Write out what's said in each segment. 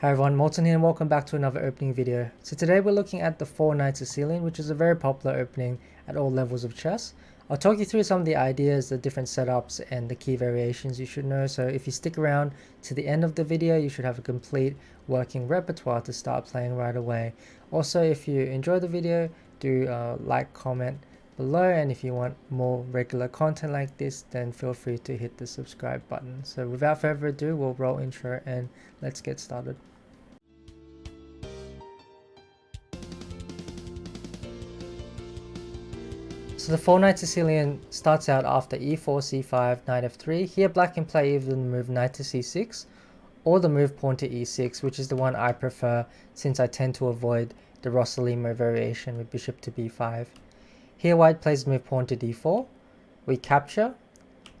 Hi everyone, Molton here and welcome back to another opening video. So today we're looking at the 4-Knight Sicilian, which is a very popular opening at all levels of chess. I'll talk you through some of the ideas, the different setups and the key variations you should know. So if you stick around to the end of the video, you should have a complete working repertoire to start playing right away. Also, if you enjoy the video, do like, comment below, and if you want more regular content like this, then feel free to hit the subscribe button. So without further ado, we'll roll intro and let's get started. So the 4-Knight Sicilian starts out after e4, c5, knight f3. Here black can play either the move knight to c6 or the move pawn to e6, which is the one I prefer since I tend to avoid the Rossolimo variation with bishop to b5. Here white plays the move pawn to d4. We capture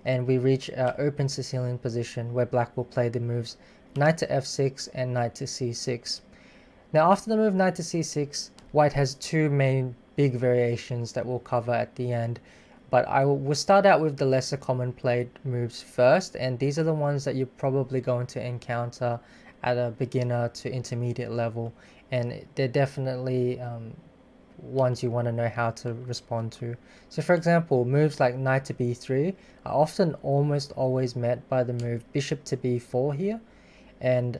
and we reach our open Sicilian position where black will play the moves knight to f6 and knight to c6. Now after the move knight to c6, white has two main big variations that we'll cover at the end, but I will start out with the lesser common played moves first, and these are the ones that you're probably going to encounter at a beginner to intermediate level, and they're definitely ones you want to know how to respond to. So for example, moves like knight to b3 are often almost always met by the move bishop to b4 here, and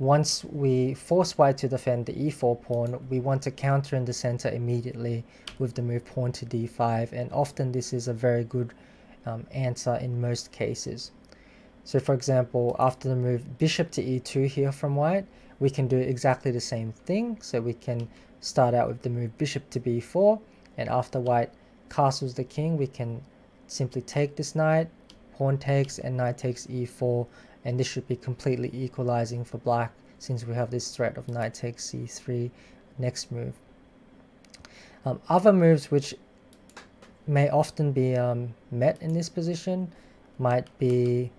once we force white to defend the e4 pawn, we want to counter in the center immediately with the move pawn to d5, and often this is a very good answer in most cases. So for example, after the move bishop to e2 here from white, we can do exactly the same thing. So we can start out with the move bishop to b4, and after white castles the king, we can simply take this knight, pawn takes, and knight takes e4, and this should be completely equalizing for black since we have this threat of knight takes c3 next move. Other moves which may often be met in this position might be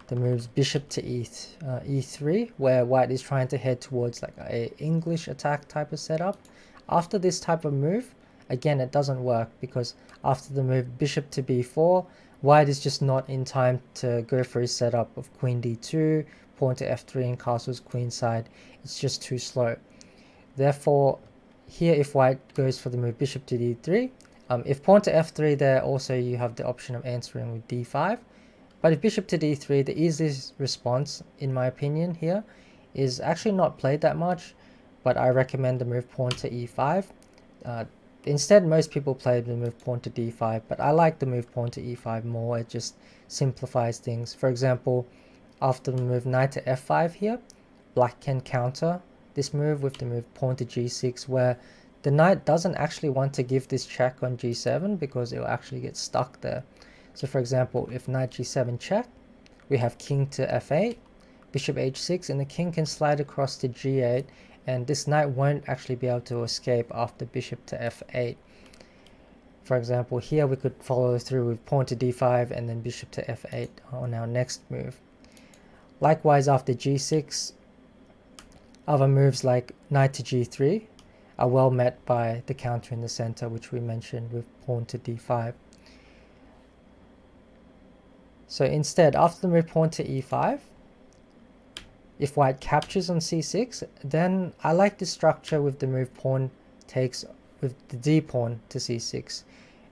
the moves bishop to e3, where white is trying to head towards like a English attack type of setup. After this type of move, again, it doesn't work because after the move bishop to b4, white is just not in time to go for his setup of queen d2, pawn to f3 and castles queenside. It's just too slow. Therefore, here if white goes for the move bishop to d3, if pawn to f3 there, also you have the option of answering with d5. But if bishop to d3, the easiest response, in my opinion here, is actually not played that much, but I recommend the move pawn to e5. Instead, most people play the move pawn to d5, but I like the move pawn to e5 more. It just simplifies things. For example, after the move knight to f5 here, black can counter this move with the move pawn to g6, where the knight doesn't actually want to give this check on g7 because it will actually get stuck there. So for example, if knight g7 check, we have king to f8, bishop h6, and the king can slide across to g8, and this knight won't actually be able to escape after bishop to f8. For example, here we could follow through with pawn to d5 and then bishop to f8 on our next move. Likewise, after g6, other moves like knight to g3 are well met by the counter in the center, which we mentioned with pawn to d5. So instead, after the move pawn to e5, if white captures on c6, then I like this structure with the move pawn takes with the d pawn to c6.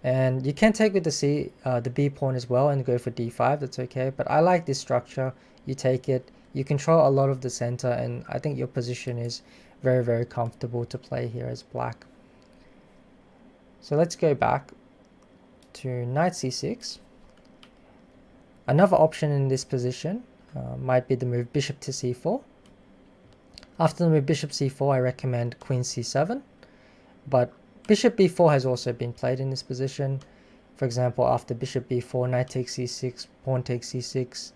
And you can take with the b pawn as well and go for d5, that's okay. But I like this structure. You take it, you control a lot of the center, and I think your position is very, very comfortable to play here as black. So let's go back to knight c6. Another option in this position might be the move bishop to c4. After the move bishop c4, I recommend queen c7, but bishop b4 has also been played in this position. For example, after bishop b4, knight takes c6, pawn takes c6,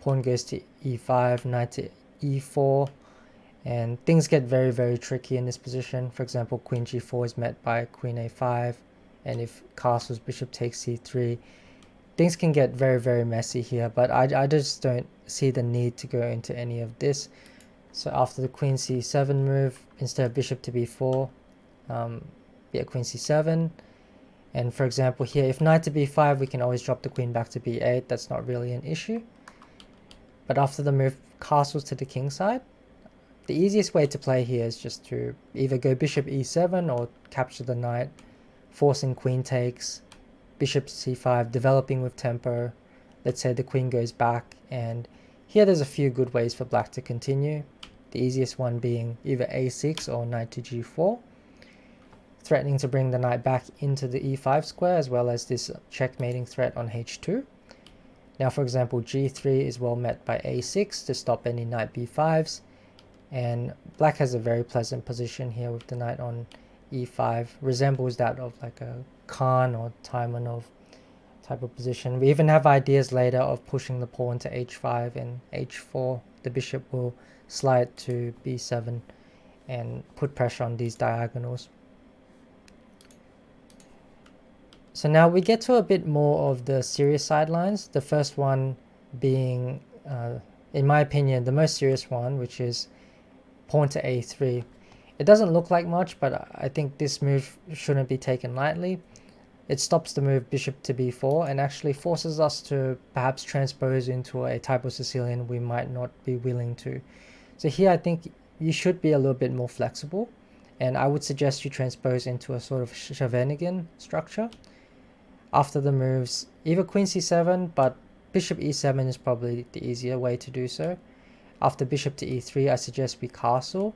pawn goes to e5, knight to e4, and things get very, very tricky in this position. For example, queen g4 is met by queen a5, and if castles bishop takes c3, things can get very, very messy here, but I just don't see the need to go into any of this. So after the queen c7 move, instead of bishop to b4, queen c7. And for example here, if knight to b5, we can always drop the queen back to b8. That's not really an issue. But after the move castles to the king side, the easiest way to play here is just to either go bishop e7 or capture the knight, forcing queen takes, bishop c5, developing with tempo. Let's say the queen goes back, and here there's a few good ways for black to continue. The easiest one being either a6 or knight to g4, threatening to bring the knight back into the e5 square, as well as this checkmating threat on h2. Now, for example, g3 is well met by a6 to stop any knight b5s, and black has a very pleasant position here with the knight on e5, resembles that of like a Khan or Taimanov type of position. We even have ideas later of pushing the pawn to h5 and h4. The bishop will slide to b7 and put pressure on these diagonals. So now we get to a bit more of the serious sidelines. The first one being, in my opinion, the most serious one, which is pawn to a3. It doesn't look like much, but I think this move shouldn't be taken lightly. It stops the move bishop to b4 and actually forces us to perhaps transpose into a type of Sicilian we might not be willing to. So here I think you should be a little bit more flexible, and I would suggest you transpose into a sort of Scheveningen structure. After the moves, either queen c7, but bishop e7 is probably the easier way to do so. After bishop to e3, I suggest we castle,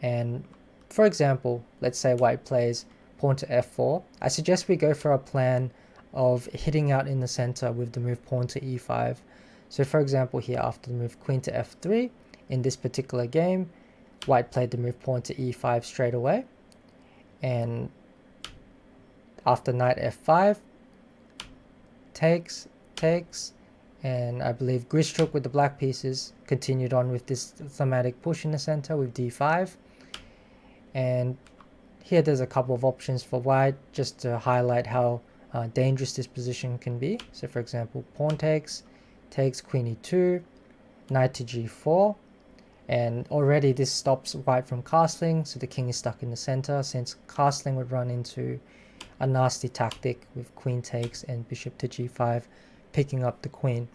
and for example, let's say white plays pawn to f4. I suggest we go for a plan of hitting out in the center with the move pawn to e5. So for example, here after the move queen to f3, in this particular game, white played the move pawn to e5 straight away, and after knight f5, takes, and I believe Gristruck with the black pieces continued on with this thematic push in the center with d5. And here there's a couple of options for white just to highlight how dangerous this position can be. So for example, pawn takes, queen e2, knight to g4, and already this stops white from castling, so the king is stuck in the center, since castling would run into a nasty tactic with queen takes and bishop to g5 picking up the queen.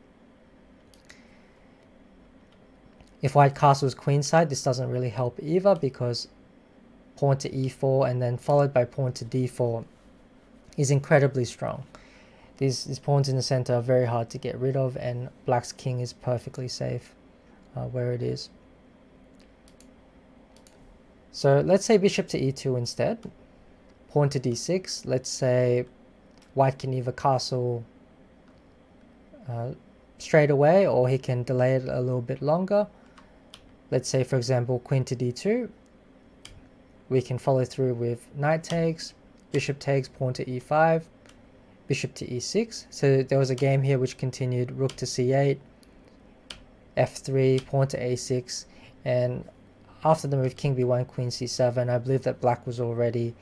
If white castles queenside, this doesn't really help either, because pawn to e4 and then followed by pawn to d4 is incredibly strong. These pawns in the center are very hard to get rid of, and black's king is perfectly safe where it is. So let's say bishop to e2 instead. Pawn to d6. Let's say white can either castle straight away, or he can delay it a little bit longer. Let's say, for example, queen to d2. We can follow through with knight takes, bishop takes, pawn to e5, bishop to e6. So there was a game here which continued rook to c8, f3, pawn to a6, and after the move king b1, queen c7, I believe that black was already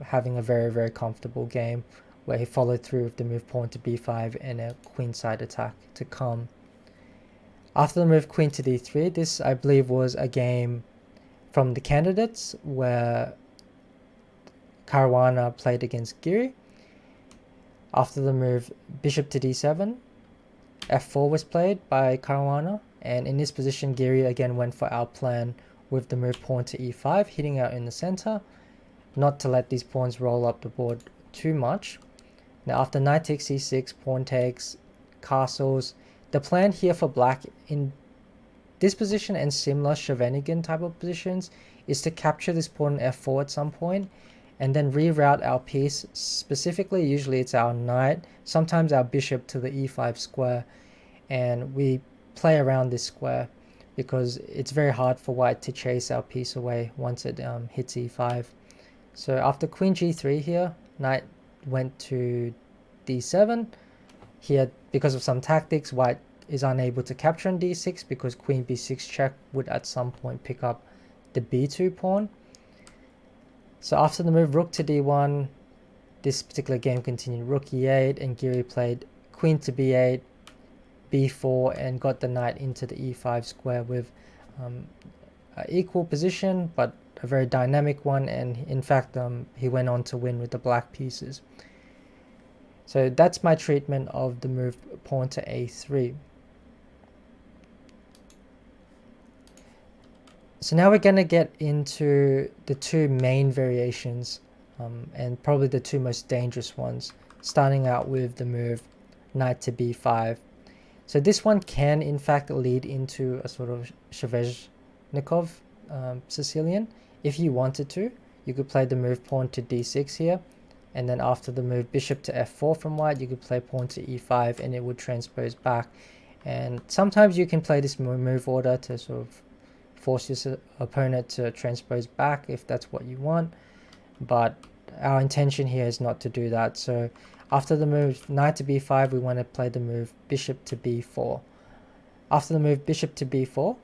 having a very, very comfortable game, where he followed through with the move pawn to b5 and a queenside attack to come. After the move queen to d3, this I believe was a game from the candidates where Caruana played against Giri. After the move bishop to d7, f4 was played by Caruana, and in this position Giri again went for our plan with the move pawn to e5, hitting out in the center, not to let these pawns roll up the board too much. Now after knight takes e6, pawn takes, castles, the plan here for black in this position and similar Scheveningen type of positions is to capture this pawn on f4 at some point and then reroute our piece, specifically usually it's our knight, sometimes our bishop, to the e5 square, and we play around this square because it's very hard for white to chase our piece away once it hits e5. So after queen g3 here, knight went to d7. Here, because of some tactics, white is unable to capture on d6 because queen b6 check would at some point pick up the b2 pawn. So after the move rook to d1, this particular game continued rook e8, and Giri played queen to b8, b4, and got the knight into the e5 square with an equal position, but a very dynamic one, and in fact he went on to win with the black pieces. So that's my treatment of the move pawn to a3. So now we're going to get into the two main variations, and probably the two most dangerous ones, starting out with the move knight to b5. So this one can in fact lead into a sort of Shvezhnikov Sicilian. If you wanted to, you could play the move pawn to d6 here, and then after the move bishop to f4 from white, you could play pawn to e5 and it would transpose back. And sometimes you can play this move order to sort of force your opponent to transpose back if that's what you want, but our intention here is not to do that. So after the move knight to b5, we want to play the move bishop to b4. After the move bishop to b4,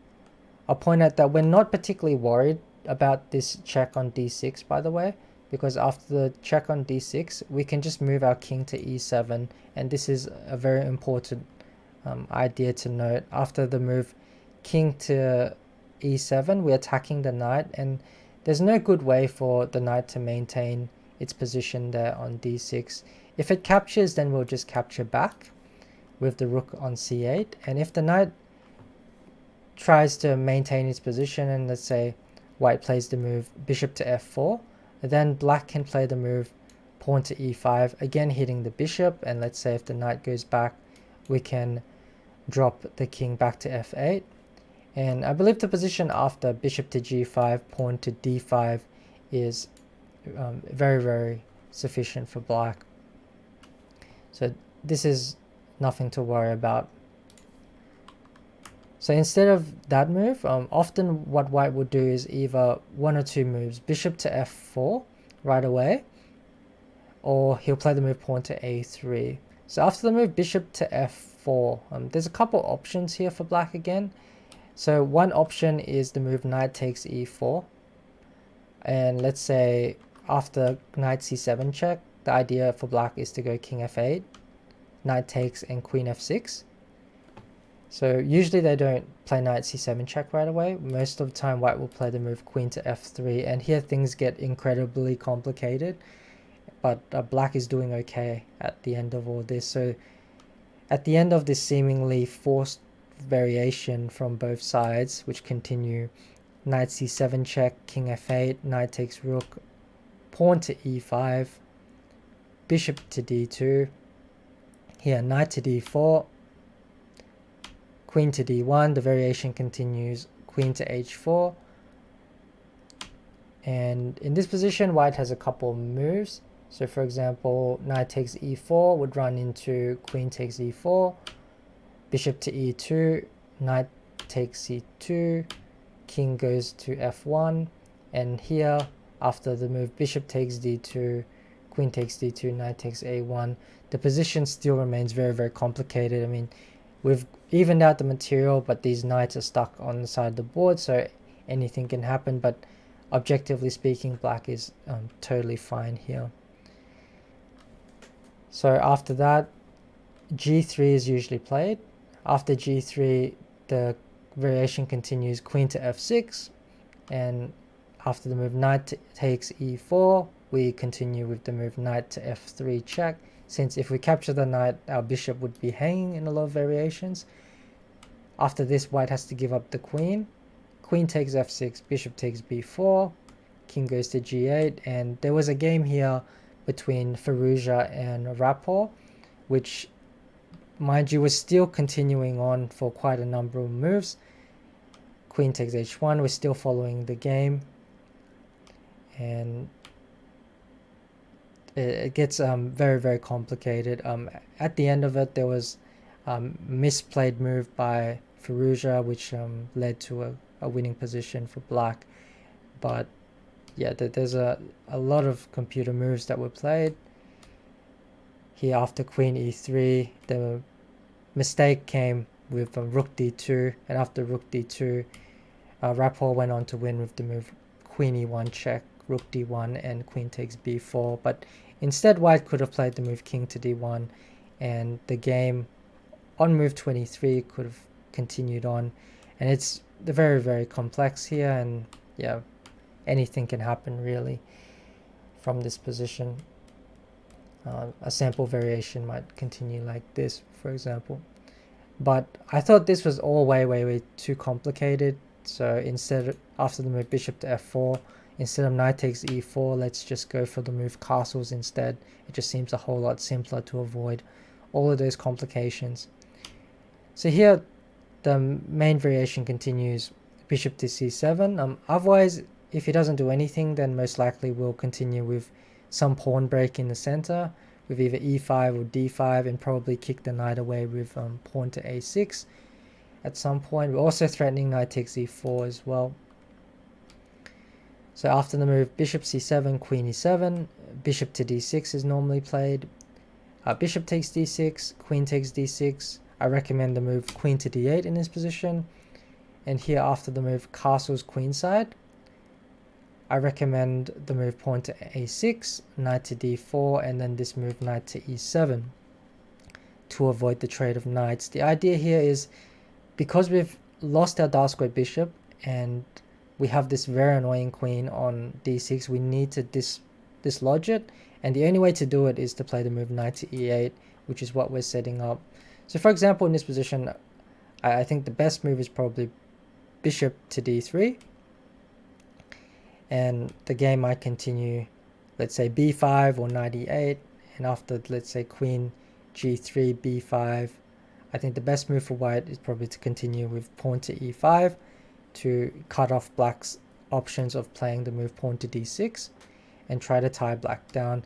I'll point out that we're not particularly worried about this check on d6, by the way, because after the check on d6, we can just move our king to e7, and this is a very important idea to note. After the move king to e7, we're attacking the knight, and there's no good way for the knight to maintain its position there on d6. If it captures, then we'll just capture back with the rook on c8, and if the knight tries to maintain its position, and let's say white plays the move bishop to f4, then black can play the move pawn to e5, again hitting the bishop, and let's say if the knight goes back, we can drop the king back to f8. And I believe the position after bishop to g5, pawn to d5 is very, very sufficient for black. So this is nothing to worry about. So instead of that move, often what white would do is either one or two moves, bishop to f4 right away, or he'll play the move pawn to a3. So after the move bishop to f4, there's a couple options here for black again. So one option is the move knight takes e4, and let's say after knight c7 check, the idea for black is to go king f8, knight takes, and queen f6. So usually they don't play knight c7 check right away. Most of the time white will play the move queen to f3, and here things get incredibly complicated, but black is doing okay at the end of all this. So at the end of this seemingly forced variation from both sides, which continue, knight c7 check, king f8, knight takes rook, pawn to e5, bishop to d2, here knight to d4, queen to d1, the variation continues, queen to h4, and in this position white has a couple of moves. So for example, knight takes e4 would run into queen takes e4, bishop to e2, knight takes c2, king goes to f1, and here after the move bishop takes d2, queen takes d2, knight takes a1, the position still remains very, very complicated. I mean, we've evened out the material, but these knights are stuck on the side of the board, so anything can happen, but objectively speaking, black is totally fine here. So after that, g3 is usually played. After g3, the variation continues, queen to f6, and after the move knight takes e4, we continue with the move knight to f3 check, since if we capture the knight, our bishop would be hanging in a lot of variations. After this, white has to give up the queen. Queen takes f6, bishop takes b4, king goes to g8, and there was a game here between Firouzja and Rapport, which, mind you, was still continuing on for quite a number of moves. Queen takes h1, we're still following the game, and it gets very, very complicated. At the end of it, there was misplayed move by Firouzja, which led to a winning position for black. But yeah, there's a lot of computer moves that were played. Here after queen e3, the mistake came with rook d2, and after rook d2, Rapport went on to win with the move queen e1 check, rook d1, and queen takes b4. But instead, white could have played the move king to d1, and the game on move 23 could have continued on. And it's very, very complex here, and yeah, anything can happen really from this position. A sample variation might continue like this, for example. But I thought this was all way, way, way too complicated. So instead, after the move bishop to f4, instead of knight takes e4, let's just go for the move castles instead. It just seems a whole lot simpler to avoid all of those complications. So here the main variation continues, bishop to c7. Otherwise, if he doesn't do anything, then most likely we'll continue with some pawn break in the center with either e5 or d5, and probably kick the knight away with pawn to a6 at some point. We're also threatening knight takes e4 as well. So after the move bishop c7, queen e7, bishop to d6 is normally played. Bishop takes d6, queen takes d6. I recommend the move queen to d8 in this position. And here after the move castles queenside, I recommend the move pawn to a6, knight to d4, and then this move knight to e7 to avoid the trade of knights. The idea here is, because we've lost our dark square bishop and we have this very annoying queen on d6, we need to dislodge it, and the only way to do it is to play the move knight to e8, which is what we're setting up. So for example, in this position, I think the best move is probably bishop to d3, and the game might continue, let's say b5 or knight e8, and after, let's say, queen g3, b5, I think the best move for white is probably to continue with pawn to e5 to cut off black's options of playing the move pawn to d6 and try to tie black down.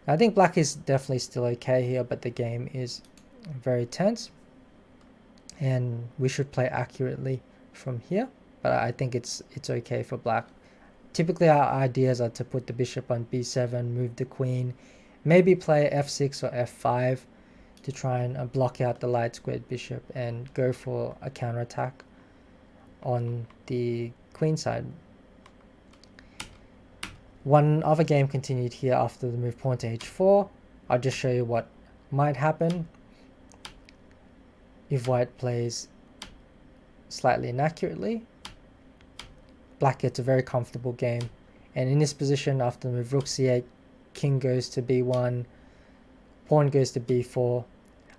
I think black is definitely still okay here, but the game is very tense and we should play accurately from here, but I think it's okay for black. Typically our ideas are to put the bishop on b7, move the queen, maybe play f6 or f5 to try and block out the light squared bishop and go for a counterattack on the queen side. One other game continued here after the move pawn to h4. I'll just show you what might happen if white plays slightly inaccurately. Black gets a very comfortable game, and in this position after the move rook c8, king goes to b1, pawn goes to b4.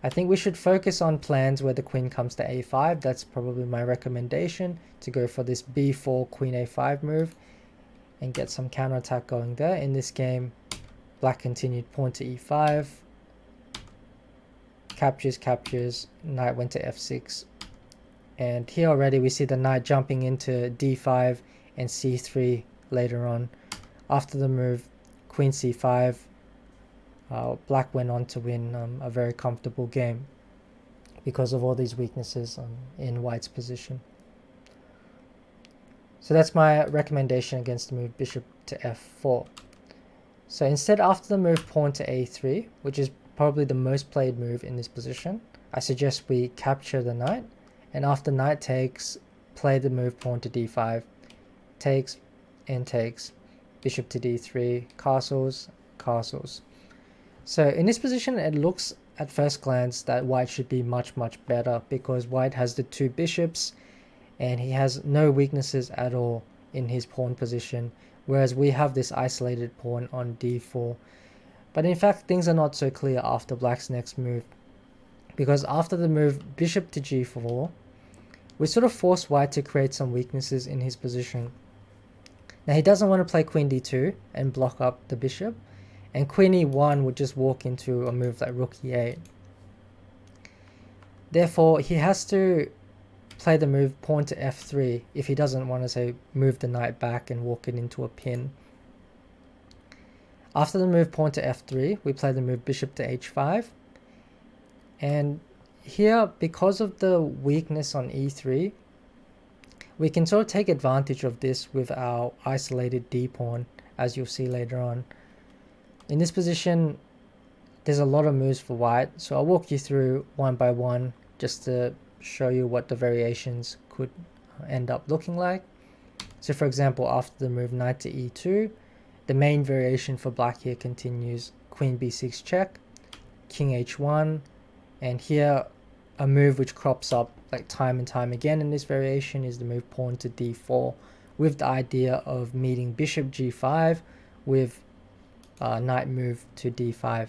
I think we should focus on plans where the queen comes to a5. That's probably my recommendation, to go for this b4 queen a5 move and get some counterattack going there. In this game, black continued pawn to e5, captures, knight went to f6, and here already we see the knight jumping into d5 and c3 later on. After the move queen c5, black went on to win a very comfortable game because of all these weaknesses in white's position. So that's my recommendation against the move bishop to f4. So instead, after the move pawn to a3, which is probably the most played move in this position, I suggest we capture the knight, and after knight takes, play the move pawn to d5, takes and takes, bishop to d3, castles. So in this position, it looks at first glance that white should be much better, because white has the two bishops and he has no weaknesses at all in his pawn position, whereas we have this isolated pawn on d4. But in fact, things are not so clear after black's next move, because after the move bishop to g4, we sort of force white to create some weaknesses in his position. Now he doesn't want to play queen d2 and block up the bishop, and queen e1 would just walk into a move like rook e8. Therefore, he has to play the move pawn to f3 if he doesn't want to, say, move the knight back and walk it into a pin. After the move pawn to f3, we play the move bishop to h5. And here, because of the weakness on e3, we can sort of take advantage of this with our isolated d-pawn, as you'll see later on. In this position, there's a lot of moves for white, so I'll walk you through one by one just to show you what the variations could end up looking like. So for example, after the move knight to e2, the main variation for black here continues queen b6 check, king h1, and here a move which crops up like time and time again in this variation is the move pawn to d4, with the idea of meeting bishop g5 with knight move to d5.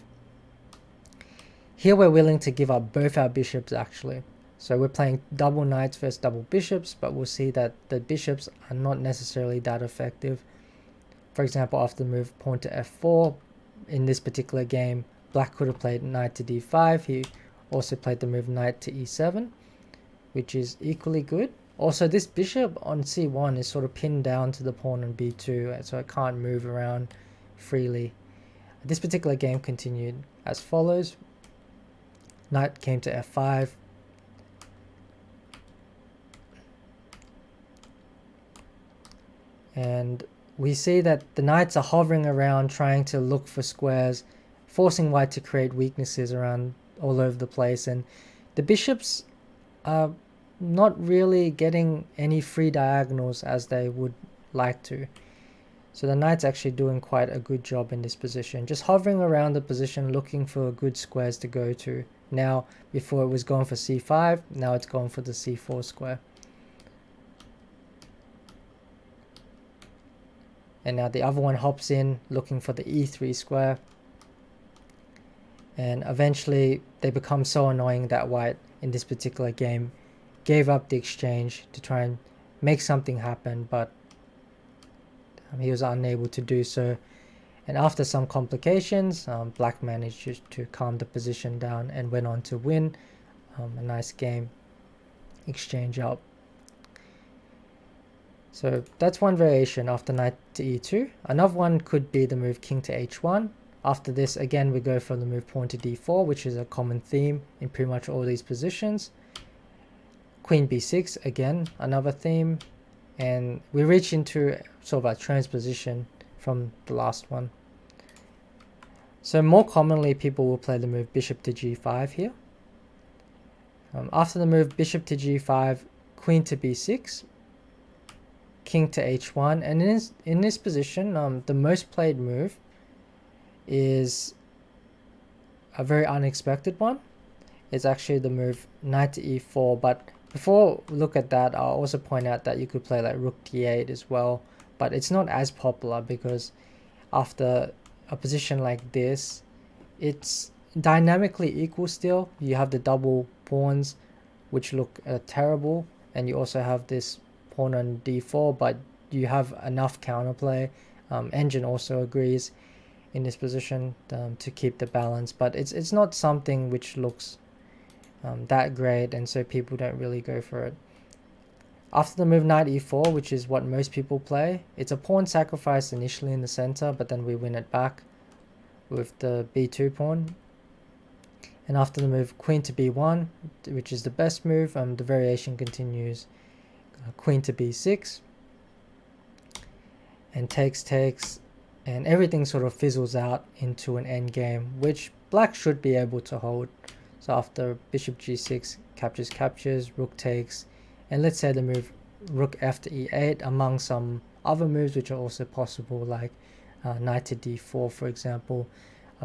Here we're willing to give up both our bishops actually. So we're playing double knights versus double bishops, but we'll see that the bishops are not necessarily that effective. For example, after the move pawn to f4, in this particular game, black could have played knight to d5. He also played the move knight to e7, which is equally good. Also, this bishop on c1 is sort of pinned down to the pawn on b2, so it can't move around freely. This particular game continued as follows. Knight came to f5. And we see that the knights are hovering around trying to look for squares, forcing white to create weaknesses around all over the place, and the bishops are not really getting any free diagonals as they would like to. So the knight's actually doing quite a good job in this position, just hovering around the position looking for good squares to go to. Now, before it was going for c5, now it's going for the c4 square. And now the other one hops in looking for the e3 square. And eventually they become so annoying that white in this particular game gave up the exchange to try and make something happen, but he was unable to do so. And after some complications, black managed to calm the position down and went on to win a nice game, exchange up. So that's one variation after knight to e2. Another one could be the move king to h1. After this, again, we go for the move pawn to d4, which is a common theme in pretty much all these positions. Queen b6, again, another theme. And we reach into sort of a transposition from the last one. So more commonly, people will play the move bishop to g5 here. After the move bishop to g5, queen to b6, king to h1, and in this position, the most played move is a very unexpected one. It's actually the move knight to e4, but before we look at that, I'll also point out that you could play like rook d8 as well, but it's not as popular because after a position like this, it's dynamically equal still. You have the double pawns, which look terrible, and you also have this pawn on d4, but you have enough counterplay. Engine also agrees in this position to keep the balance, but it's not something which looks that great, and so people don't really go for it. After the move knight e4, which is what most people play, it's a pawn sacrifice initially in the center, but then we win it back with the b2 pawn. And after the move queen to b1, which is the best move, the variation continues. Queen to b6, and takes, and everything sort of fizzles out into an endgame, which black should be able to hold. So after bishop g6 captures, rook takes, and let's say the move rook f to e8, among some other moves which are also possible, like knight to d4, for example,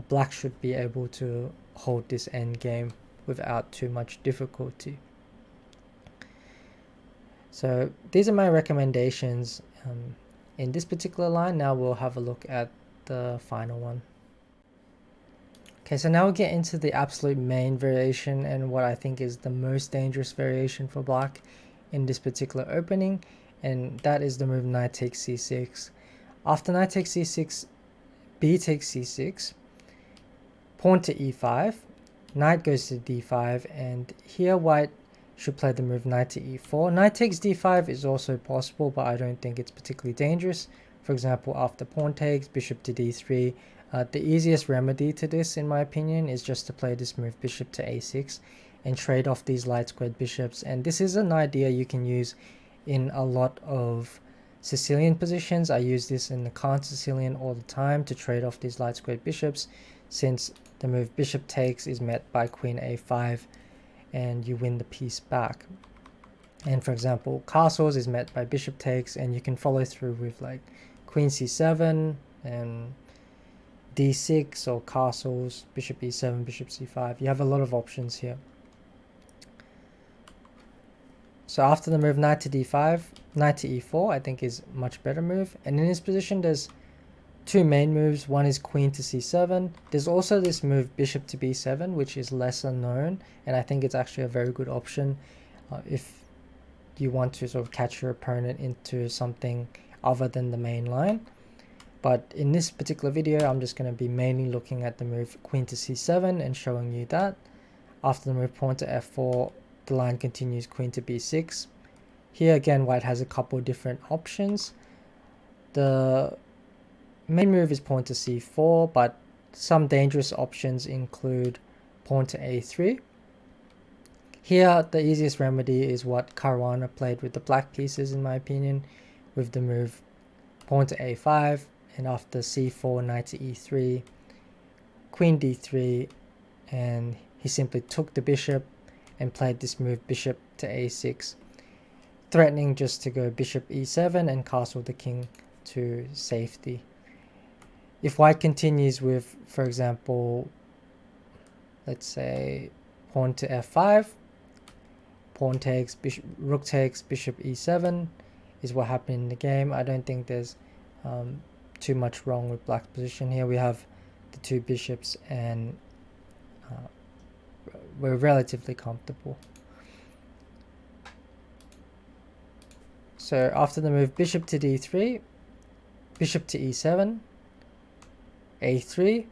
black should be able to hold this endgame without too much difficulty. So these are my recommendations in this particular line. Now we'll have a look at the final one. Okay, so now we'll get into the absolute main variation and what I think is the most dangerous variation for black in this particular opening, and that is the move knight takes c6. After knight takes c6, b takes c6, pawn to e5, knight goes to d5, and here white should play the move knight to e4. Knight takes d5 is also possible, but I don't think it's particularly dangerous. For example, after pawn takes, bishop to d3. The easiest remedy to this, in my opinion, is just to play this move bishop to a6 and trade off these light squared bishops. And this is an idea you can use in a lot of Sicilian positions. I use this in the Khan Sicilian all the time to trade off these light squared bishops, since the move bishop takes is met by queen a5 and you win the piece back. And for example, castles is met by bishop takes, and you can follow through with like queen c7 and d6, or castles, bishop e7, bishop c5. You have a lot of options here. So after the move knight to d5, knight to e4 I think is much better move, and in this position there's two main moves. One is queen to c7. There's also this move bishop to b7, which is lesser known, and I think it's actually a very good option if you want to sort of catch your opponent into something other than the main line. But in this particular video, I'm just going to be mainly looking at the move queen to c7 and showing you that. After the move pawn to f4, the line continues queen to b6. Here again, white has a couple different options. The main move is pawn to c4, but some dangerous options include pawn to a3. Here, the easiest remedy is what Caruana played with the black pieces, in my opinion, with the move pawn to a5, and after c4, knight to e3, queen d3, and he simply took the bishop and played this move bishop to a6, threatening just to go bishop e7 and castle the king to safety. If white continues with, for example, let's say pawn to f5, pawn takes, bishop, rook takes, bishop e7 is what happened in the game. I don't think there's too much wrong with black's position here. We have the two bishops and we're relatively comfortable. So after the move bishop to d3, bishop to e7, a3,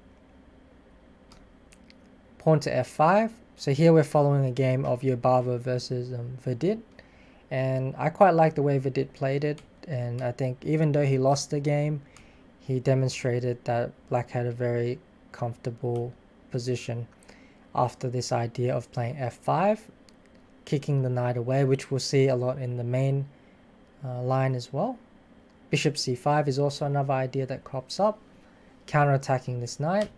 pawn to f5. So here we're following a game of Yobava versus Vidit, and I quite like the way Vidit played it, and I think even though he lost the game, he demonstrated that black had a very comfortable position after this idea of playing f5, kicking the knight away, which we'll see a lot in the main line as well. Bishop c5 is also another idea that crops up, counterattacking this knight.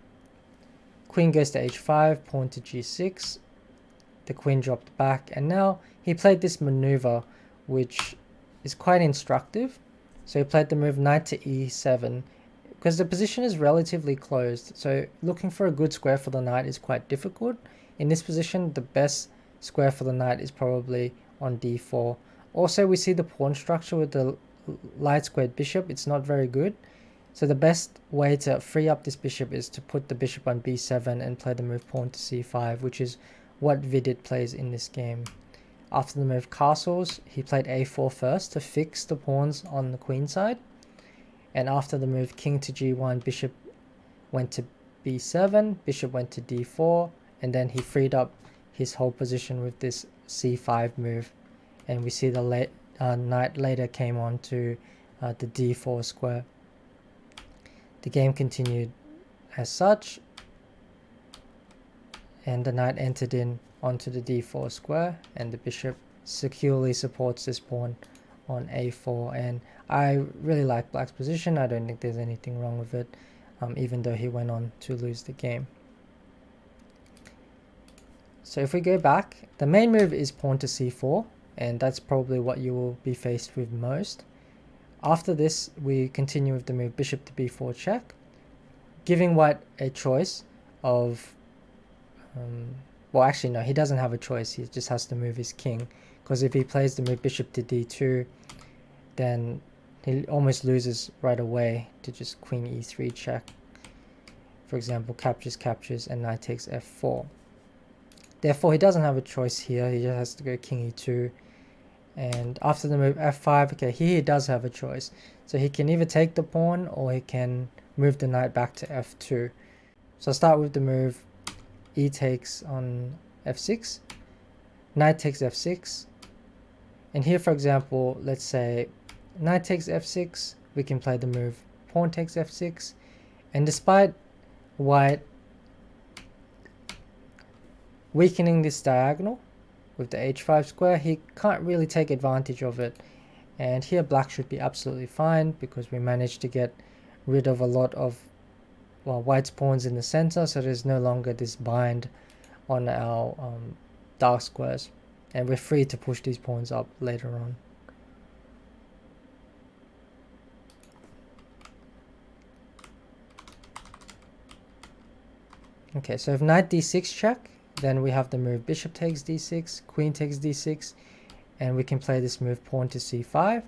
Queen goes to h5, pawn to g6, the queen dropped back, and now he played this maneuver which is quite instructive. So he played the move knight to e7 because the position is relatively closed, so looking for a good square for the knight is quite difficult. In this position, the best square for the knight is probably on d4. Also, we see the pawn structure with the light squared bishop, it's not very good. So the best way to free up this bishop is to put the bishop on b7 and play the move pawn to c5, which is what Vidit plays in this game. After the move castles, he played a4 first to fix the pawns on the queen side. And after the move king to g1, bishop went to b7, bishop went to d4, and then he freed up his whole position with this c5 move. And we see the knight later came on to the d4 square. The game continued as such, and the knight entered in onto the d4 square, and the bishop securely supports this pawn on a4. And I really like black's position. I don't think there's anything wrong with it, even though he went on to lose the game. So if we go back, the main move is pawn to c4, and that's probably what you will be faced with most. After this, we continue with the move bishop to b4 check, giving white a choice of, well actually no, he doesn't have a choice, he just has to move his king, because if he plays the move bishop to d2, then he almost loses right away to just queen e3 check. For example, captures, and knight takes f4. Therefore, he doesn't have a choice here, he just has to go king e2. And after the move f5, okay, here he does have a choice. So he can either take the pawn or he can move the knight back to f2. So I'll start with the move e takes on f6, knight takes f6. And here, for example, let's say knight takes f6, we can play the move pawn takes f6. And despite white weakening this diagonal with the h5 square, he can't really take advantage of it. And here black should be absolutely fine because we managed to get rid of a lot of, well, white's pawns in the center, so there's no longer this bind on our dark squares, and we're free to push these pawns up later on. Okay, so if knight d6 check, then we have the move bishop takes d6, queen takes d6, and we can play this move pawn to c5.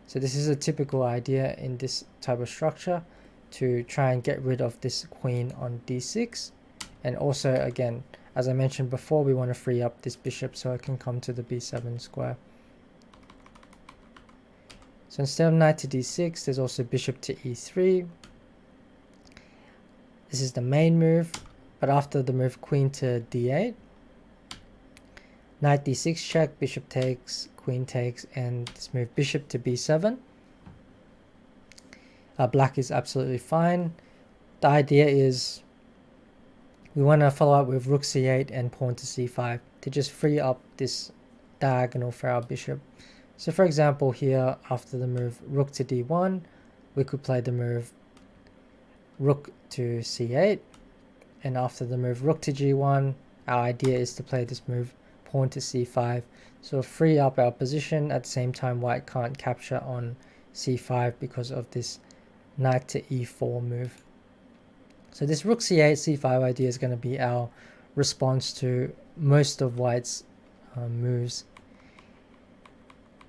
So this is a typical idea in this type of structure, to try and get rid of this queen on d6. And also, again, as I mentioned before, we want to free up this bishop so it can come to the b7 square. So instead of knight to d6, there's also bishop to e3. This is the main move, but after the move queen to d8, knight d6 check, bishop takes, queen takes, and this move bishop to b7. Black is absolutely fine. The idea is we want to follow up with rook c8 and pawn to c5 to just free up this diagonal for our bishop. So for example here, after the move rook to d1, we could play the move rook to c8, and after the move rook to g1, our idea is to play this move pawn to c5, so free up our position. At the same time, white can't capture on c5 because of this knight to e4 move. So this rook c8 c5 idea is going to be our response to most of white's moves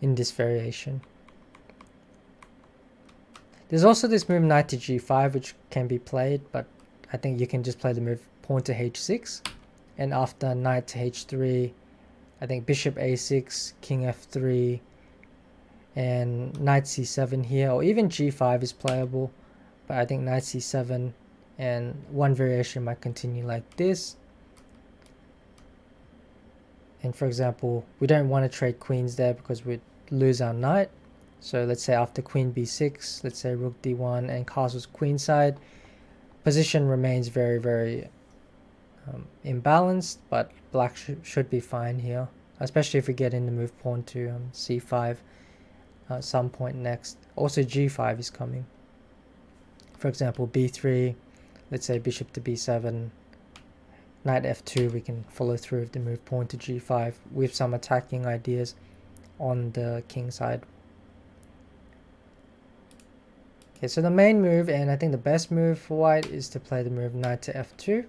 in this variation. There's also this move knight to g5 which can be played, but I think you can just play the move pawn to h6, and after knight to h3, I think bishop a6, king f3, and knight c7 here, or even g5 is playable, but I think knight c7 and one variation might continue like this. And for example, we don't want to trade queens there because we'd lose our knight. So let's say after queen b6, let's say rook d1 and castles queenside, position remains very, very imbalanced, but black should be fine here, especially if we get in the move pawn to c5 at some point next. Also g5 is coming. For example, b3, let's say bishop to b7, knight f2, we can follow through with the move pawn to g5 with some attacking ideas on the king side. Okay, so the main move, and I think the best move for white, is to play the move knight to f2.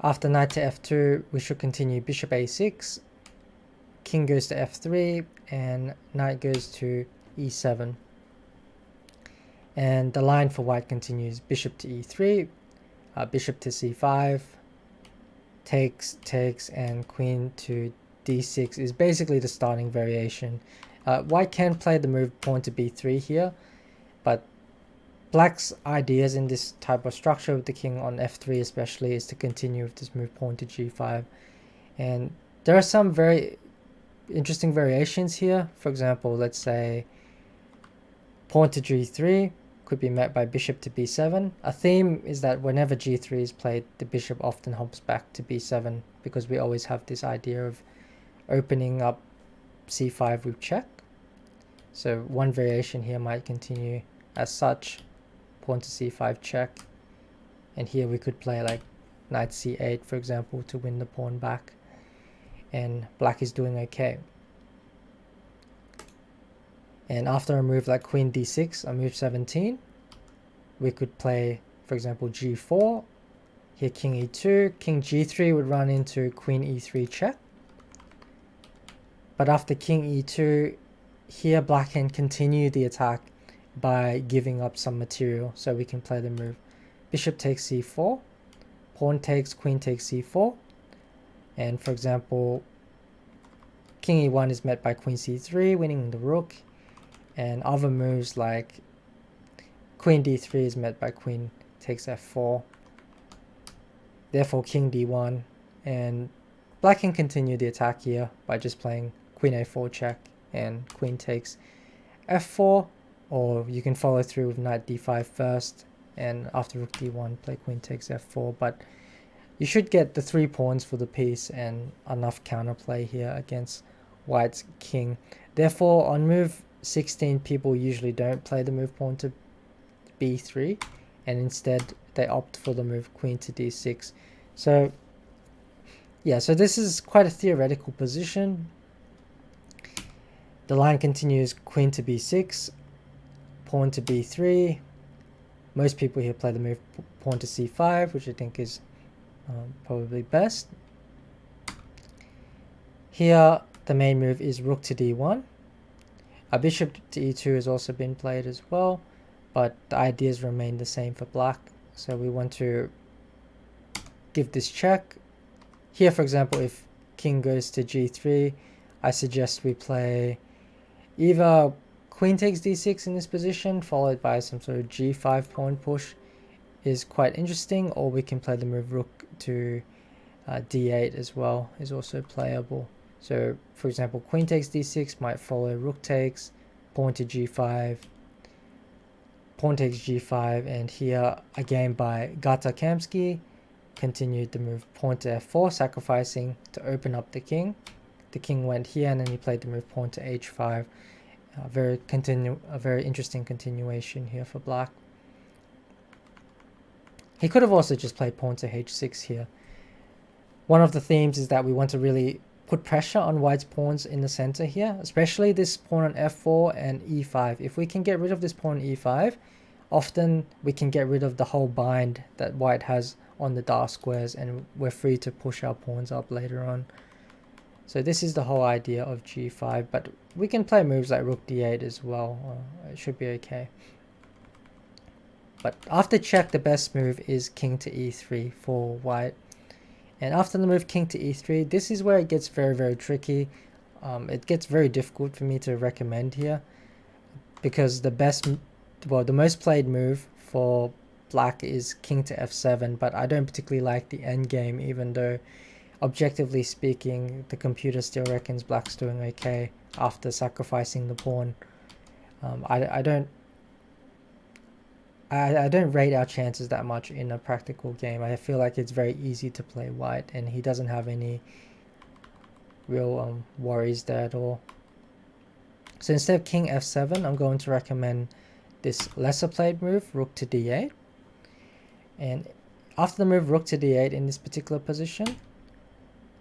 After knight to f2, we should continue bishop a6, king goes to f3, and knight goes to e7. And the line for white continues bishop to e3, bishop to c5, takes, and queen to d6 is basically the starting variation. White can play the move pawn to b3 here, but black's ideas in this type of structure with the king on f3 especially is to continue with this move pawn to g5. And there are some very interesting variations here. For example, let's say pawn to g3 could be met by bishop to b7. A theme is that whenever g3 is played, the bishop often hops back to b7 because we always have this idea of opening up c5 with check. So one variation here might continue as such, pawn to c5 check, and here we could play like knight c8 for example to win the pawn back, and black is doing okay. And after a move like queen d6, a move 17, we could play for example g4, here king e2, king g3 would run into queen e3 check. But after king e2, here black can continue the attack by giving up some material. So we can play the move bishop takes c4, pawn takes, queen takes c4, and for example king e1 is met by queen c3, winning the rook, and other moves like queen d3 is met by queen takes f4, therefore king d1, and black can continue the attack here by just playing queen a4 check and queen takes f4, or you can follow through with knight d5 first, and after rook d1 play queen takes f4. But you should get the 3 pawns for the piece and enough counterplay here against white's king. Therefore on move 16 people usually don't play the move pawn to b3, and instead they opt for the move queen to d6. So yeah, so this is quite a theoretical position. The line continues queen to b6, pawn to b3. Most people here play the move pawn to c5, which I think is probably best. Here the main move is rook to d1. A bishop to e2 has also been played as well, but the ideas remain the same for black. So we want to give this check. Here, for example, if king goes to g3, I suggest we play either queen takes d6 in this position, followed by some sort of g5 pawn push is quite interesting, or we can play the move rook to d8 as well, is also playable. So, for example, queen takes d6 might follow rook takes, pawn to g5, pawn takes g5, and here again by Gata Kamsky continued the move pawn to f4, sacrificing to open up the king. The king went here, and then he played the move pawn to h5. A very interesting continuation here for black. He could have also just played pawn to h6 here. One of the themes is that we want to really put pressure on white's pawns in the center here, especially this pawn on f4 and e5. If we can get rid of this pawn on e5, often we can get rid of the whole bind that white has on the dark squares, and we're free to push our pawns up later on. So this is the whole idea of g5, but we can play moves like rook d8 as well. It should be okay. But after check, the best move is king to e3 for white. And after the move king to e3, this is where it gets very, very tricky. It gets very difficult for me to recommend here, because the most played move for black is king to f7, but I don't particularly like the endgame, even though objectively speaking the computer still reckons black's doing okay after sacrificing the pawn. I don't rate our chances that much in a practical game. I feel like it's very easy to play white, and he doesn't have any real worries there at all. So instead of king f7, I'm going to recommend this lesser played move, rook to d8. And after the move rook to d8 in this particular position,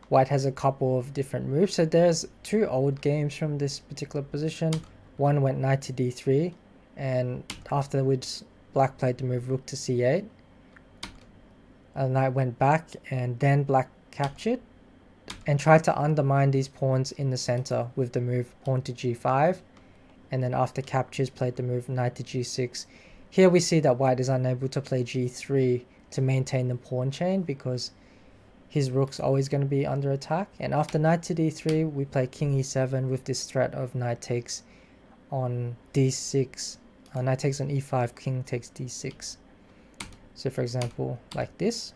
white has a couple of different moves. So there's two old games from this particular position. One went knight to d3, and afterwards black played the move rook to c8. And knight went back, and then black captured and tried to undermine these pawns in the center with the move pawn to g5. And then after captures played the move knight to g6. Here we see that white is unable to play g3 to maintain the pawn chain, because his rook's always going to be under attack. And after knight to d3, we play king e7 with this threat of knight takes on d6. Knight takes on e5, king takes d6. So for example, like this.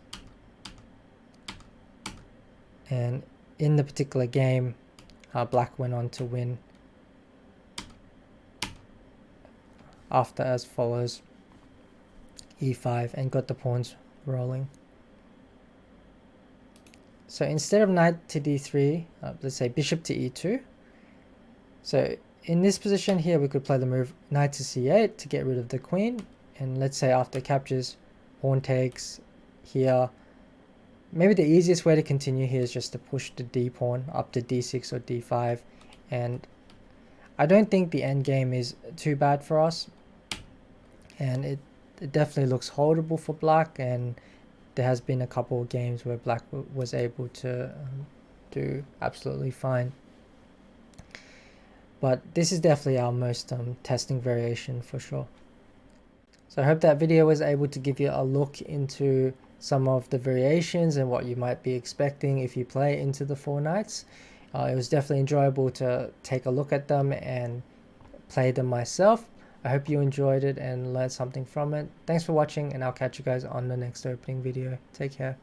And in the particular game, black went on to win after as follows: e5, and got the pawns rolling. So instead of knight to d3, let's say bishop to e2. So in this position here, we could play the move knight to c8 to get rid of the queen. And let's say after captures, pawn takes here. Maybe the easiest way to continue here is just to push the d pawn up to d6 or d5. And I don't think the endgame is too bad for us. And it definitely looks holdable for black, and there has been a couple of games where black was able to do absolutely fine. But this is definitely our most testing variation for sure. So I hope that video was able to give you a look into some of the variations and what you might be expecting if you play into the four knights. It was definitely enjoyable to take a look at them and play them myself. I hope you enjoyed it and learned something from it. Thanks for watching, and I'll catch you guys on the next opening video. Take care.